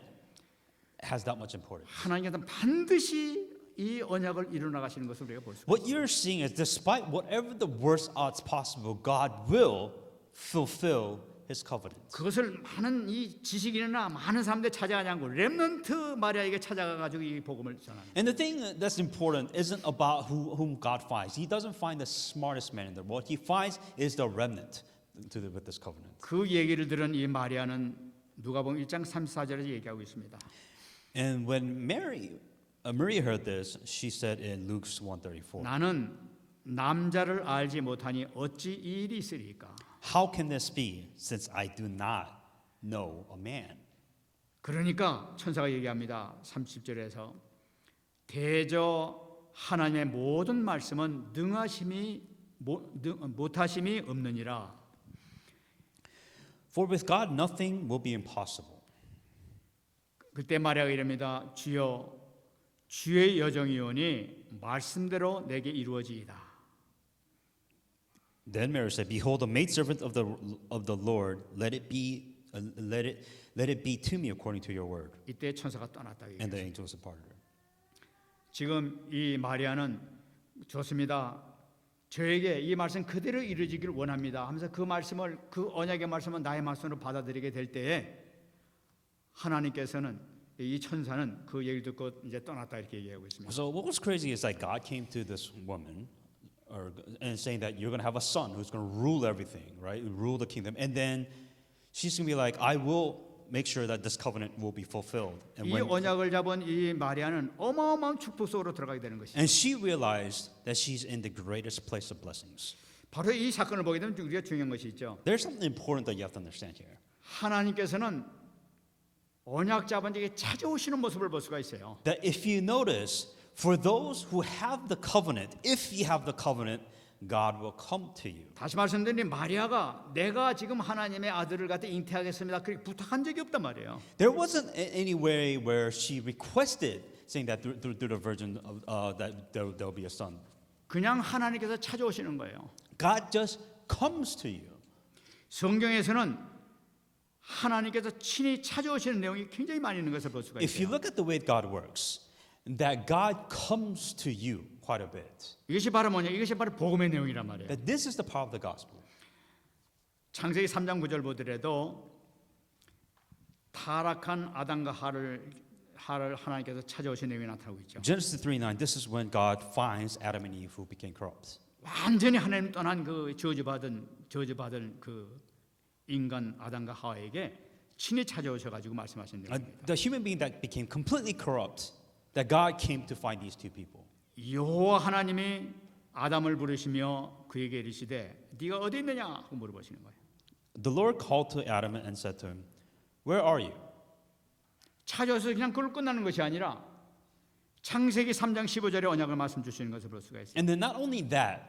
has that much importance. 하나님께서 반드시 이 언약을 이루어 나가시는 것을 우리가 볼 수 있어요. What you're seeing is despite whatever the worst odds possible, God will fulfill his covenant. 그것을 많은 이 지식인이나 많은 사람들이 찾아가지 않고 렘넌트 마리아에게 찾아가가지고 이 복음을 전합니다. And the thing that's important isn't about whom God finds. He doesn't find the smartest man in the world. He finds is the remnant with this covenant. 그 얘기를 들은 이 마리아는 누가복음 1장 34절에서 얘기하고 있습니다. And when Maria heard this, she said in Luke 1:34, 나는 남자를 알지 못하니 어찌 이 일이 있으리까? how can this be since I do not know a man? 그러니까 천사가 얘기합니다. 30절에서 대저 하나님의 모든 말씀은 못하심이 없느니라. For with God nothing will be impossible. 그때 마리아가 이릅니다. 주여 주의 여정이오니 말씀대로 내게 이루어지이다. Then Mary said, "Behold, the maidservant of the Lord. Let it be to me according to your word." 이때 천사가 떠났다. And the angels departed her. 지금 이 마리아는 좋습니다. 저에게 이 말씀 그대로 이루어지기를 원합니다 하면서 그 말씀을, 그 언약의 말씀을 나의 말씀으로 받아들이게 될 때에 하나님께서는, 이 천사는 그 얘기를 듣고 이제 떠났다 이렇게 얘기하고 있습니다. So what was crazy is that God came to this woman and saying that you're going to have a son who's going to rule everything, right? Rule the kingdom. And then she's going to be like, I will make sure that this covenant will be fulfilled. And 이 언약을 잡은 이 마리아는 어마어마한 축복 속으로 들어가게 되는 것이죠. she realized that she's in the greatest place of blessings. 바로 이 사건을 보게 되면 우리가 중요한 것이 있죠. There's something important that you have to understand here. 하나님께서는 언약 잡은 자에게 찾아오시는 모습을 볼 수가 있어요. That if you notice, for those who have the covenant, if you have the covenant, God will come to you. 다시 말씀드리니 마리아가 내가 지금 하나님의 아들을 갖다 잉태하겠습니다 그렇게 부탁한 적이 없단 말이에요. There wasn't any way where she requested, saying that through the virgin that there will be a son. 그냥 하나님께서 찾아오시는 거예요. God just comes to you. 성경에서는 하나님께서 친히 찾아오시는 내용이 굉장히 많이 있는 것을 볼 수가 If you 있어요. look at the way God works, that God comes to you quite a bit. 이것이 바로 뭐냐? 이것이 바로 복음의 내용이란 말이에요. That this is the power of the gospel. 창세기 3장 9절 보더라도 타락한 아담과 하를 하나님께서 찾아오신 내용이 나타나고 있죠. Genesis 3:9. This is when God finds Adam and Eve who became corrupt. 완전히 하나님 떠난 그 저주받은 그 인간 아담과 하와에게 친히 찾아오셔가지고 말씀하신 내용입니다. The human being that became completely corrupt, that God came to find these two people. 여호와 하나님이 아담을 부르시며 그에게 이르시되 네가 어디 있느냐 하고 물어보시는 거예요. The Lord called to Adam and said to him, "Where are you?" 찾아와서 그냥 그걸 끝나는 것이 아니라 창세기 3장 15절에 언약을 말씀 주시는 것을 볼 수가 있어요. And then not only that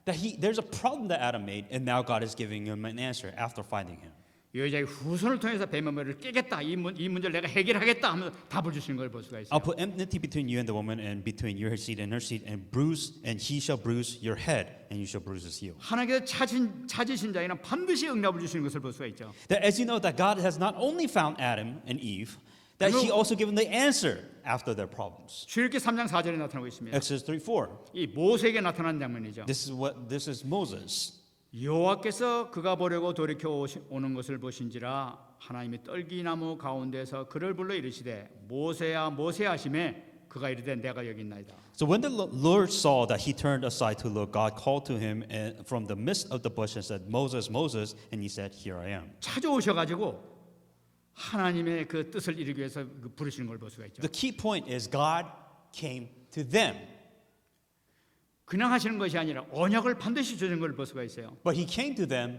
there's a problem that Adam made, and now God is giving him an answer after finding him. 여자의 후손을 통해서 뱀의 머리를 깨겠다. 이 문제를 내가 해결하겠다 하면서 답을 주시는 걸 볼 수가 있어요. I'll put enmity between you and the woman, and between your seed and her seed, and he shall bruise your head, and you shall bruise his heel. 하나님께서 찾으신 자에는 반드시 응답을 주시는 것을 볼 수가 있죠. That as you know, that God has not only found Adam and Eve, that He also given the answer after their problems. 출애굽기 3장 4절에 나타나고 있습니다. Exodus 3:4. 이 모세에게 나타난 장면이죠. This is Moses. 여호와께서 그가 보려고 돌이켜 오는 것을 보신지라 하나님이 떨기나무 가운데서 그를 불러 이르시되 모세야 모세야 하시매 그가 이르되 내가 여기 있나이다. So when the Lord saw that he turned aside to look, God called to him from the midst of the bush and said, "Moses, Moses," and he said, "Here I am." 찾아오셔가지고 하나님의 그 뜻을 이루기 위해서 부르시는 걸 볼 수가 있죠. The key point is God came to them, 그냥 하시는 것이 아니라 언약을 반드시 주는 걸 볼 수가 있어요. but he came to them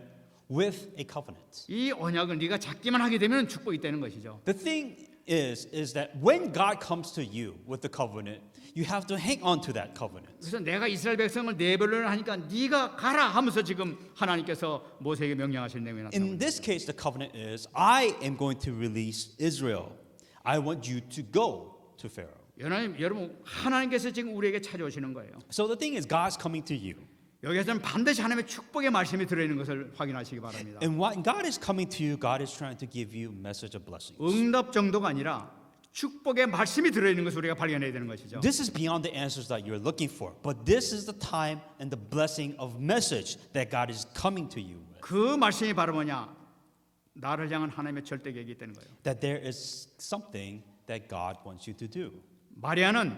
with a covenant. 이 언약을 네가 잡기만 하게 되면 축복이 되는 것이죠. The thing is that when God comes to you with the covenant, you have to hang on to that covenant. 그래서 내가 이스라엘 백성을 내버려 하니까 네가 가라 하면서 지금 하나님께서 모세에게 명령하신 내용이 나타납니다. In this case, the covenant is, I am going to release Israel. I want you to go to Pharaoh. 여러분 하나님께서 지금 우리에게 찾아오시는 거예요. So the thing is, God's coming to you. 여기에서는 반드시 하나님의 축복의 말씀이 들어있는 것을 확인하시기 바랍니다. And when God is coming to you, God is trying to give you a message of blessings. 응답 정도가 아니라 축복의 말씀이 들어있는 것을 우리가 발견해야 되는 것이죠. This is beyond the answers that you're looking for, but this is the time and the blessing of message that God is coming to you with. 그 말씀이 바로 뭐냐? 나를 향한 하나님의 절대 계획이 있다는 거예요. that there is something that God wants you to do. 마리아는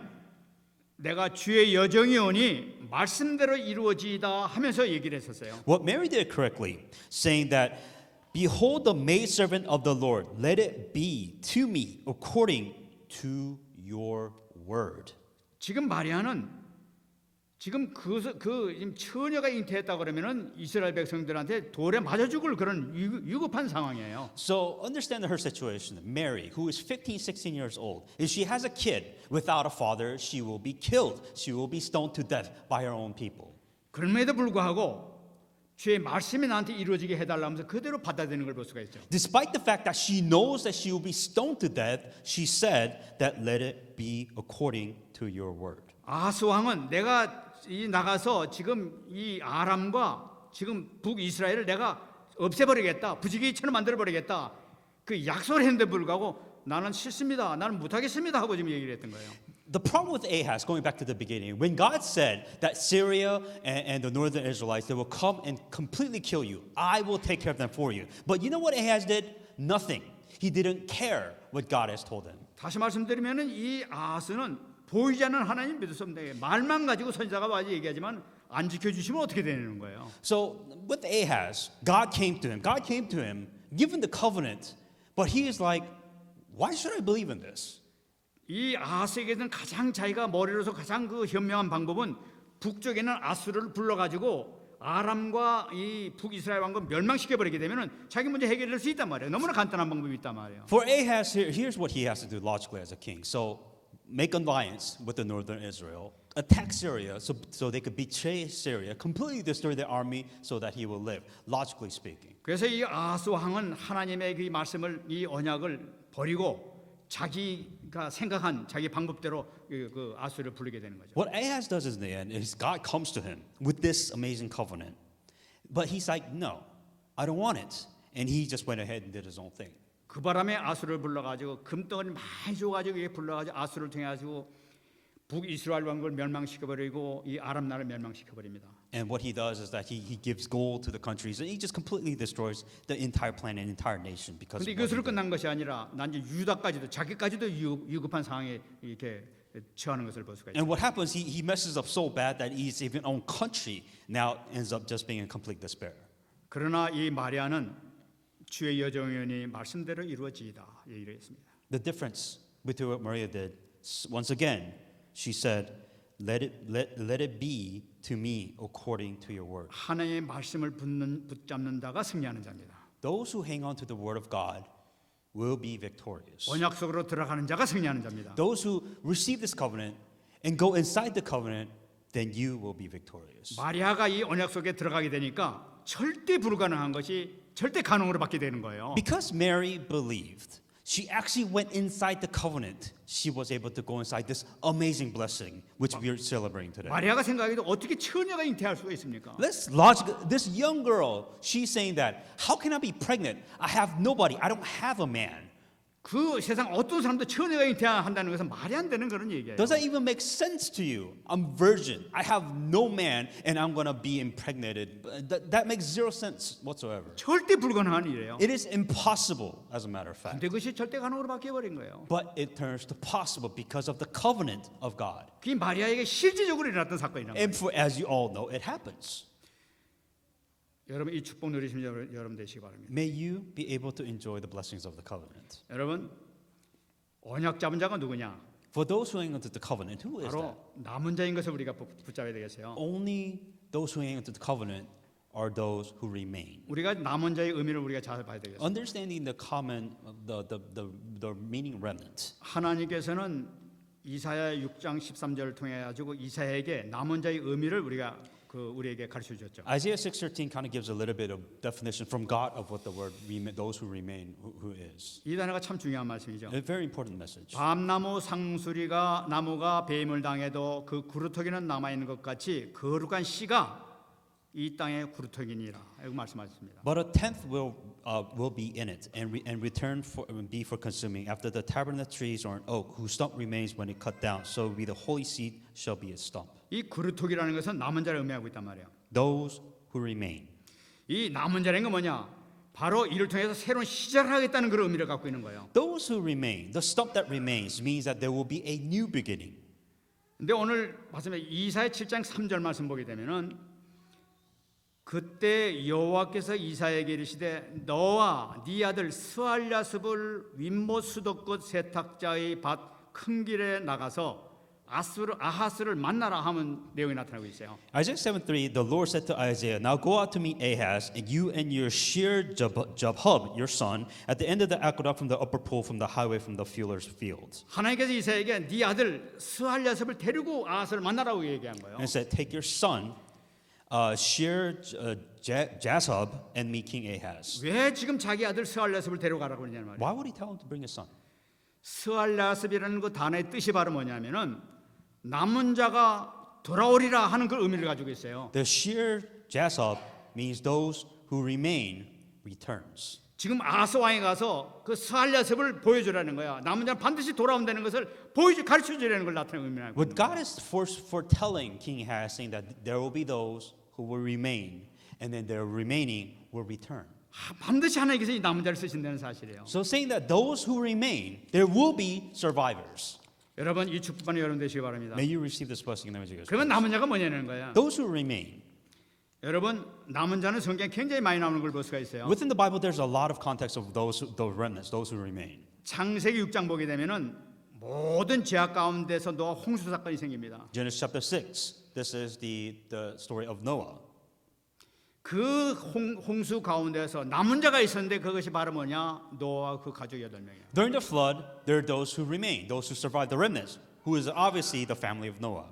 내가 주의 여정이 오니 말씀대로 이루어지이다 하면서 얘기를 했었어요. What Mary did correctly, saying that, "Behold the maidservant of the Lord, let it be to me according to your word." 지금 마리아는 지금 지금 처녀가 잉태했다 그러면은 이스라엘 백성들한테 돌에 맞아 죽을 그런 위급한 상황이에요. So understand her situation. Mary, who is 15, 16 years old, if she has a kid without a father, she will be killed. She will be stoned to death by her own people. 그럼에도 불구하고 주의 말씀이 나한테 이루어지게 해달라면서 그대로 받아들이는 걸 볼 수가 있죠. Despite the fact that she knows that she will be stoned to death, she said that let it be according to your word. 아하스 왕은 내가 나가서 지금 이 아람과 지금 북이스라엘을 내가 없애버리겠다, 부지기처럼 만들어버리겠다, 그 약속을 했는데 불구하고 나는 싫습니다, 나는 못하겠습니다 하고 지금 얘기를 했던 거예요. The problem with Ahaz, going back to the beginning, when God said that Syria and the northern Israelites, they will come and completely kill you, I will take care of them for you. But you know what Ahaz did? Nothing. He didn't care what God has told him. 다시 말씀드리면은 이 아하스는 보이지 않는 하나님 믿을 수 없는 말만 가지고 선지자가 와서 얘기하지만 안 지켜주시면 어떻게 되는 거예요? So with Ahaz, God came to him, given the covenant, but he is like, why should I believe in this? 이 아하스에게는 가장 자기가 머리로서 가장 그 현명한 방법은 북쪽에는 아수르를 불러가지고 아람과 이 북이스라엘 왕국 멸망시켜 버리게 되면은 자기 문제 해결할 수 있단 말이에요. 너무나 간단한 방법이 있단 말이에요. For Ahaz, here's what he has to do logically as a king. So make alliance with the northern Israel, attack Syria so they could betray Syria, completely destroy their army so that he will live, logically speaking. 그래서 이 아하스 왕은 하나님의 그 말씀을 이 언약을 버리고 자기가 생각한 자기 방법대로 그 아수르를 부르게 되는 거죠. What Ahaz does in the end is God comes to him with this amazing covenant. But he's like, no, I don't want it. And he just went ahead and did his own thing. 그 바람에 아수르를 불러가지고 금덩어리 많이 줘가지고 이게 불러가지고 아수르를 통해 가지고 북이스라엘 왕국을 멸망시켜버리고 이 아람 나라를 멸망시켜버립니다. And what he does is that he gives gold to the countries and he just completely destroys the entire planet, entire nation because 그런데 of what he 이것으로 did. 끝난 것이 아니라 난 이제 유다까지도 자기까지도 위급한 상황에 이렇게 처하는 것을 볼 수가 있어요. And what happens, he messes up so bad that his even own country now ends up just being in complete despair. 그러나 이 마리아는 주의 여정연이 말씀대로 이루어지이다 얘기를 했습니다. The difference between what Maria did, once again, she said, let it be to me according to your word. 하나님의 말씀을 붙잡는 자가 승리하는 자입니다. Those who hang on to the word of God will be victorious. 언약 속으로 들어가는 자가 승리하는 자입니다. Those who receive this covenant and go inside the covenant, then you will be victorious. 마리아가 이 언약 속에 들어가게 되니까 절대 불가능한 것이 절대 가능으로 받게 되는 거예요. Because Mary believed, she actually went inside the covenant. She was able to go inside this amazing blessing, which we are celebrating today. 마리아가 생각해도 어떻게 처녀가 잉태할 수가 있습니까? Let's logic. This young girl, she's saying that, how can I be pregnant? I have nobody. I don't have a man. 그 세상 어떤 사람도 처녀가 잉태한다는 것은 말이 안 되는 그런 얘기예요. Does that even make sense to you? I'm virgin. I have no man, and I'm gonna be impregnated. That makes zero sense whatsoever. 절대 불가능한 일이에요. It is impossible, as a matter of fact. 근데 그것이 절대 가능으로 바뀌어 버린 거예요. But it turns to possible because of the covenant of God. 그게 마리아에게 실질적으로 일어났던 사건이란 말이에요. And for, as you all know, it happens. 여러분 이 축복 누리시면 여러분 되시기 바랍니다. May you be able to enjoy the blessings of the covenant. 여러분 언약 잡은 자가 누구냐? For those who hang on to the covenant, who is that? 바로 남은 자인 것을 우리가 붙잡아야 되겠어요. Only those who hang on to the covenant are those who remain. 우리가 남은 자의 의미를 우리가 잘 봐야 되겠어요. Understanding the common, the meaning remnant. 하나님께서는 이사야 6장 13절을 통해 가지고 이사야에게 남은 자의 의미를 우리에게 가르쳐 주셨죠. Isaiah 6:13 kind of gives a little bit of definition from God of what the word those who remain who is. 이 단어가 참 중요한 말씀이죠. A very important message. 밤나무 상수리가 나무가 배임을 당해도 그 구루터기는 남아 있는 것 같이 거룩한 씨가 이 땅의 구루터기니라. 이렇게 말씀하셨습니다. But a tenth will be in it and return be for consuming. After the tabernacle trees or an oak, whose stump remains when it cut down, so be the holy seed shall be its stump. 이 구루터기라는 것은 남은 자를 의미하고 있단 말이에요. Those who remain. 이 남은 자라는 건 뭐냐? 바로 이를 통해서 새로운 시작을 하겠다는 그런 의미를 갖고 있는 거예요. Those who remain, the stump that remains means that there will be a new beginning. 근데 오늘 말씀에 이사야 7장 3절 말씀 보게 되면은 그때 여호와께서 이사야에게 이르시되 너와 네 아들 스알랴습을 윗못 수도끝 세탁자의 밭 큰 길에 나가서 아하스를 만나라 하면 내용이 나타나고 있어요. Isaiah 7:3, the Lord said to Isaiah, Now go out to meet Ahaz, and you and your shear Jabhub, your son, at the end of the aqueduct from the upper pool, from the highway, from the fuller's fields. 하나님께서 이사야에게 네 아들 스알랴습을 데리고 아하스를 만나라고 얘기한 거예요. And said, Take your son, shear Jashub, and meet King Ahaz. 왜 지금 자기 아들 스알랴습을 데려가라고 그러냐는 말이에요. Why would he tell him to bring his son? 스알랴습이라는 그 단어의 뜻이 바로 뭐냐면은 남은 자가 돌아오리라 하는 그 의미를 가지고 있어요. The shear Jashub means those who remain returns. 지금 아하스 왕이 가서 그 스알랴습을 보여주라는 거야. 남은 자는 반드시 돌아온다는 것을 가르쳐주라는 걸 나타내는 의미라는 거예요. What God is foretelling King Ahaz, saying that there will be those who will remain, and then their remaining will return. 반드시 하나님께서 이 남은 자를 쓰신다는 사실이에요. So saying that those who remain, there will be survivors. 여러분 이 축복받는 여러분 되시기 바랍니다. May you receive this blessing in the name of Jesus. 그러면 남은 자가 뭐냐는 거야. Those who remain. 여러분 남은 자는 성경에 굉장히 많이 나오는 걸 볼 수가 있어요. Within the Bible, there's a lot of context of those remnants, those who remain. 창세기 6장 보게 되면은 모든 죄악 가운데서 노아 홍수 사건이 생깁니다. Genesis chapter 6. This is the story of Noah. 그 홍수 가운데서 남은 자가 있었는데 그것이 바로 뭐냐? 노아와 그 가족 8명이에요. During the flood, there are those who remain, those who survive, the remnants, who is obviously the family of Noah.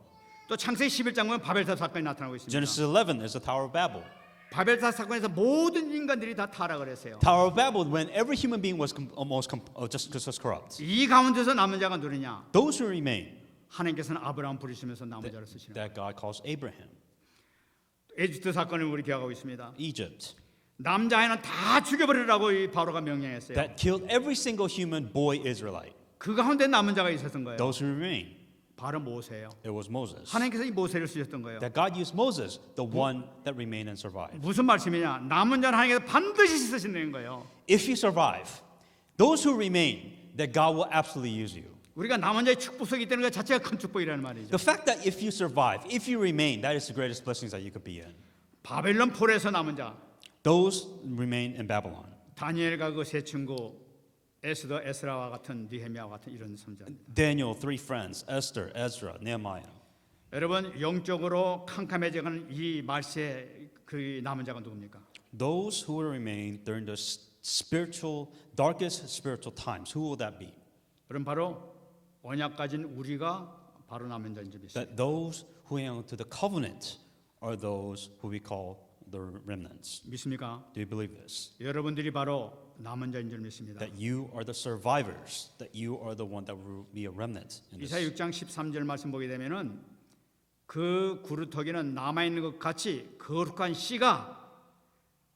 또 창세기 11장 보면 바벨탑 사건이 나타나고 있습니다. Genesis 11 is the Tower of Babel. 바벨탑 사건에서 모든 인간들이 다 타락을 했어요. Tower of Babel, when every human being was just corrupt. 이 가운데서 남은 자가 누구냐? Those who remain, 하나님께서는 아브라함 부르시면서 남은 자를 쓰시는 거예요. that God calls Abraham. 에집트 사건을 우리 기억하고 있습니다. Egypt, 남자애는 다 죽여버리라고 이 바로가 명령했어요. that killed every single human boy Israelite. 그 가운데 남은 자가 있었던 거예요. Those who remain, 바로 모세예요. it was Moses. 하나님께서 이 모세를 쓰셨던 거예요. That God used Moses, the one that remained and survived. 무슨 말씀이냐? 남은 자는 하나님께서 반드시 쓰신다는 거예요. If you survive, those who remain, that God will absolutely use you. 우리가 남은 자의 축복 속에 있다는 것 자체가 큰 축복이라는 말이죠. The fact that if you survive, if you remain, that is the greatest blessings that you could be in. 바벨론 폴에서 남은 자, Those remain in Babylon. 다니엘과 그 세 친구, 에스더, 에스라와 같은 느헤미야와 같은 이런 선자. Daniel, three friends, Esther, Ezra, Nehemiah. 여러분 영적으로 캄캄해져가는 이 말세의 그 남은 자가 누굽니까? Those who will remain during the darkest spiritual times, who will that be? 그럼 바로 언약 가진 우리가 바로 남은 자인 줄 믿습니다. That those who hang on to the covenant are those who we call the remnants. 믿습니까? Do you believe this? 여러분들이 바로 남은 자인 줄 믿습니다. That you are the survivors, that you are the one that will be a remnant in this. 이사야 6장 13절 말씀 보게 되면은 그 구루터기는 남아 있는 것 같이 거룩한 씨가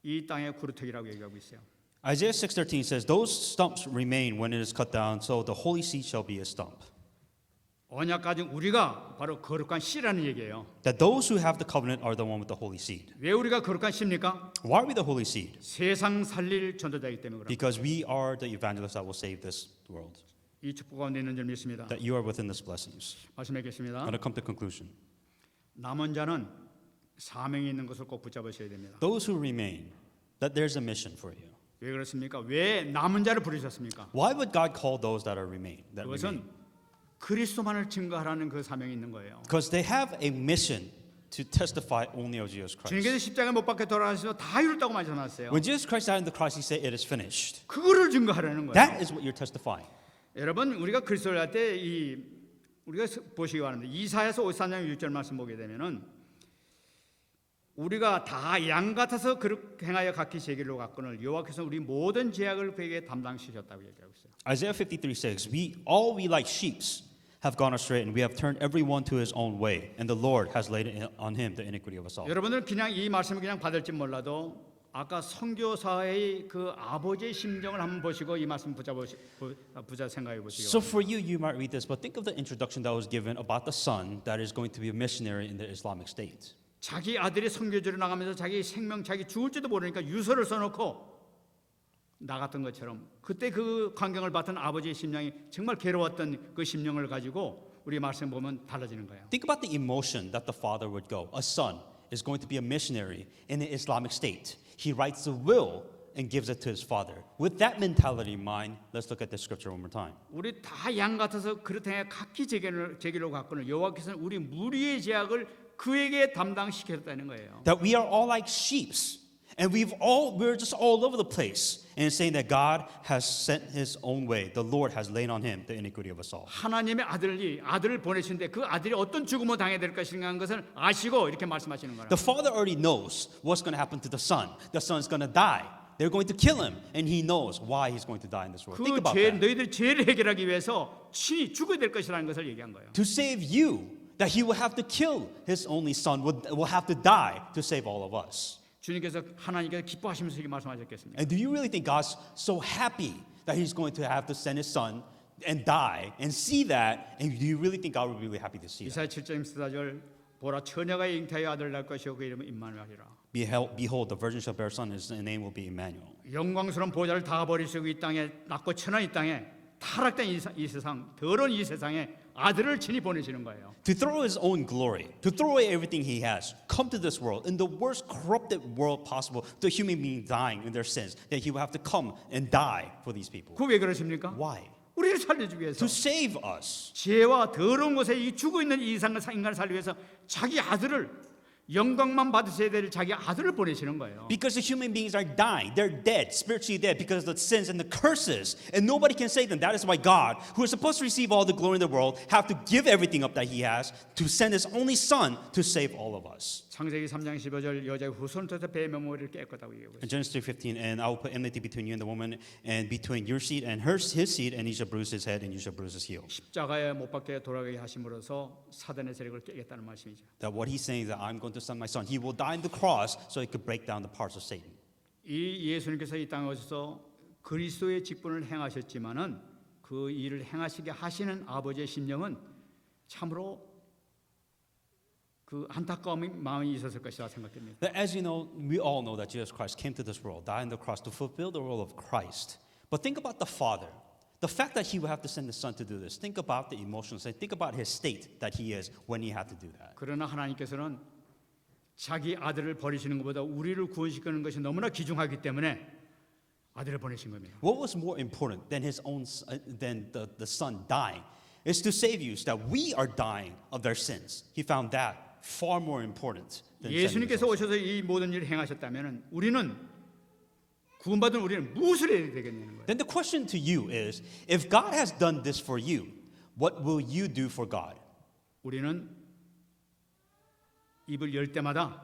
이 땅의 구루터기라고 얘기하고 있어요. Isaiah 6:13 says, "Those stumps remain when it is cut down, so the holy seed shall be a stump." 언약 가진 우리가 바로 거룩한 씨라는 얘기예요. That those who have the covenant are the one with the holy seed. 왜 우리가 거룩한 씨입니까? Why are we the holy seed? 세상 살릴 전도자이기 때문에 그렇습니다. Because we are the evangelists that will save this world. 이 축복 가운데 있는 줄 믿습니다. That you are within these blessings. 말씀하겠습니다. I'm going to come to conclusion. 남은 자는 사명이 있는 것을 꼭 붙잡으셔야 됩니다. Those who remain, that there's a mission for you. 왜 그렇습니까? 왜 남은 자를 부르셨습니까? Why would God call those that remain? 그것은 그리스도만을 증거하라는 그 사명이 있는 거예요. Because they have a mission to testify only of Jesus Christ. 주님께서 십자가에 못 박혀 돌아가셔서 다 이뤘다고 말씀하셨어요. When Jesus Christ died on the cross, He said, "It is finished." 그거를 증거하라는 거예요. That is what you're testifying. 여러분 우리가 그리스도를 할 때 우리가 보시기 바랍니다. 이사야서 54장 6절 말씀 보게 되면은 우리가 다 양 같아서 그렇게 행하여 각기 제 길로 갔거늘 여호와께서 우리 모든 죄악을 그에게 담당시켰다고 얘기하고 있어요. Isaiah 53:6, we like sheep have gone astray, and we have turned everyone to his own way, and the Lord has laid on him the iniquity of us all. 여러분들 그냥 이 말씀을 그냥 받을지 몰라도 아까 선교사의 그 아버지의 심정을 한번 보시고 이 말씀 부자 생각해 보시기 So 바랍니다. for you, you might read this, but think of the introduction that was given about the son that is going to be a missionary in the Islamic State. 자기 아들이 선교지로 나가면서 자기 생명, 자기 죽을지도 모르니까 유서를 써놓고 나갔던 것처럼 그때 그 광경을 봤던 아버지의 심령이 정말 괴로웠던 그 심령을 가지고 우리 말씀 보면 달라지는 거예요. Think about the emotion that the father would go. A son is going to be a missionary in the Islamic State. He writes the will and gives it to his father. With that mentality in mind, let's look at the scripture one more time. 우리 다 양 같아서 그렇다면 각기 제기로 갖고는 여호와께서는 우리 무리의 제약을 그에게 담당시켰다는 거예요. That we are all like sheeps, and we're just all over the place. And it's saying that God has sent His own way. The Lord has laid on Him the iniquity of us all. 하나님의 아들을 보내시는데 그 아들이 어떤 죽음을 당해야 될 것인가 하는 것을 아시고 이렇게 말씀하시는 거예요. The father already knows what's going to happen to the son. The son's going to die. They're going to kill him, and he knows why he's going to die in this world. Think 그 about 죄, that. 너희들 죄를 해결하기 위해서 친히 죽어야 될 것이라는 것을 얘기한 거예요. To save you, that he will have to kill his only son, will have to die to save all of us. 주님께서 하나님께서 기뻐하시면서 이렇게 말씀하셨겠습니까? And do you really think God's so happy that he's going to have to send his son and die and see that? And do you really think God would be really happy to see that? 이사야 7장 14절 보라 처녀가 잉태하여 아들 낳을 것이요 그 이름은 임마누엘이라. Behold, the virgin shall bear a son, his name will be Emmanuel. 영광스러운 보좌를 다 버리시고 이 땅에 낳고 천한 이 땅에 타락된 이 세상 더러운 이 세상에 아들을 친히 보내시는 거예요. To throw his own glory, to throw away everything he has, come to this world, in the worst corrupted world possible, the human being dying in their sins, that he will have to come and die for these people. 그 왜 그러십니까? Why? 우리를 살려주기 위해서. To save us. 죄와 더러운 곳에 이 죽어 있는 이 인간을 살리기 위해서 자기 아들을 영광만 받으셔야 될 자기 아들을 보내시는 거예요. Because the human beings are dying, they're dead, spiritually dead, because of the sins and the curses, and nobody can save them. That is why God, who is supposed to receive all the glory in the world, have to give everything up that He has to send His only Son to save all of us. 창세기 3장 15절 여자의 후손을 통해서 배의 머리를 깨끗하고 얘기하고 In Genesis 3:15, and I will put enmity between you and the woman, and between your seed and his seed, and he shall bruise his head, and you shall bruise his heel. 십자가에 못 박혀 돌아가게 하심으로써 사단의 세력을 깨겠다는 말씀이죠. That what He's saying is that I'm going to send my Son. He will die on the cross so He could break down the parts of Satan. 이 예수님께서 이 땅에 오셔서 그리스도의 직분을 행하셨지만은 그 일을 행하시게 하시는 아버지의 심령은 참으로 그 안타까운 마음이 있었을 것이라 생각됩니다. That as you know, we all know that Jesus Christ came to this world, died on the cross to fulfill the role of Christ. But think about the Father. The fact that He would have to send His Son to do this. Think about the emotional state. Think about His state that He is when He had to do that. 그러나 하나님께서는 자기 아들을 버리시는 것보다 우리를 구원시키는 것이 너무나 귀중하기 때문에 아들을 보내신 겁니다. What was more important than His own, than the Son dying, is to save you, so that we are dying of their sins. He found that far more important than sending His 예수님께서 own 오셔서 이 모든 일을 행하셨다면 우리는 구원받은 우리는 무엇을 해야 되겠냐는 거예요. Then the question to you is, if God has done this for you, what will you do for God? 우리는 입을 열 때마다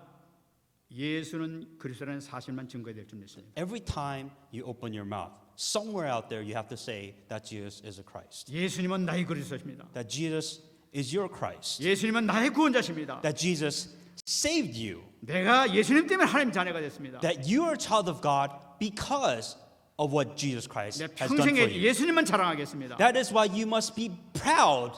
예수는 그리스도라는 사실만 증거해야 될 줄 믿습니다. Every time you open your mouth, somewhere out there you have to say that Jesus is a Christ. 예수님은 나의 그리스도십니다. That Jesus is your Christ. 예수님은 나의 구원자십니다. That Jesus saved you. 내가 예수님 때문에 하나님 자녀가 됐습니다. That you are a child of God because of what Jesus Christ 내 has done for 평생에 you. 예수님만 자랑하겠습니다. That is why you must be proud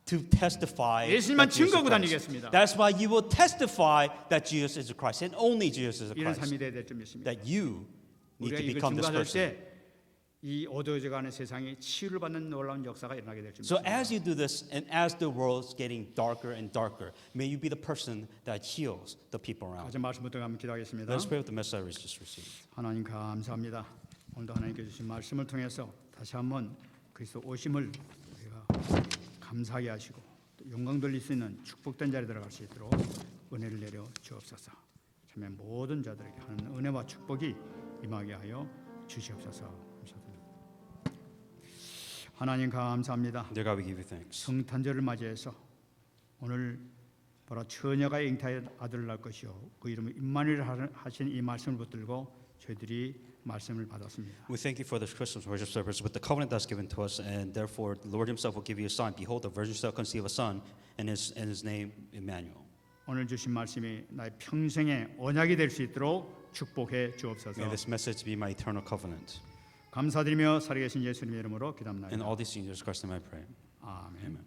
to testify 예수님만 that Jesus is 증거하고 Christ. 다니겠습니다. That's why you will testify that Jesus is the Christ and only Jesus is the 이런 Christ. 삶이 돼야 될 줄 믿습니다. That you need 우리가 to 이걸 become this 증거할 person. 때이 어두워져가는 세상이 치유를 받는 놀라운 역사가 일어나게 될 줄 So 믿습니다. as you do this, and as the world's getting darker and darker, may you be the person that heals the people around. 가진 말씀부터 한번 기도하겠습니다. Let's pray with the message I just received. 하나님 감사합니다. 오늘도 하나님께 주신 말씀을 통해서 다시 한번 그리스도 오심을 우리가 감사하게 하시고 또 영광 돌릴 수 있는 축복된 자리에 들어갈 수 있도록 은혜를 내려 주옵소서. 참에 모든 자들에게 하는 은혜와 축복이 임하게 하여 주시옵소서. 감사드립니다. 하나님 감사합니다. Dear God, we give you thanks. 성탄절을 맞이해서 오늘 바로 처녀가 잉태하여 아들을 낳을 것이요 그 이름을 임마누엘 하신 이 말씀을 붙들고 저희들이 말씀을 받았습니다. We thank you for this Christmas worship service with the covenant that's given to us, and therefore the Lord Himself will give you a sign. Behold, the virgin shall conceive a son, and his name Emmanuel. 오늘 주신 말씀이 나의 평생의 언약이 될 수 있도록 축복해 주옵소서. May this message be my eternal covenant. 감사드리며 살아계신 예수님의 이름으로 In 기도합니다. all these things, in Jesus Christ's name I pray. 아멘. Amen.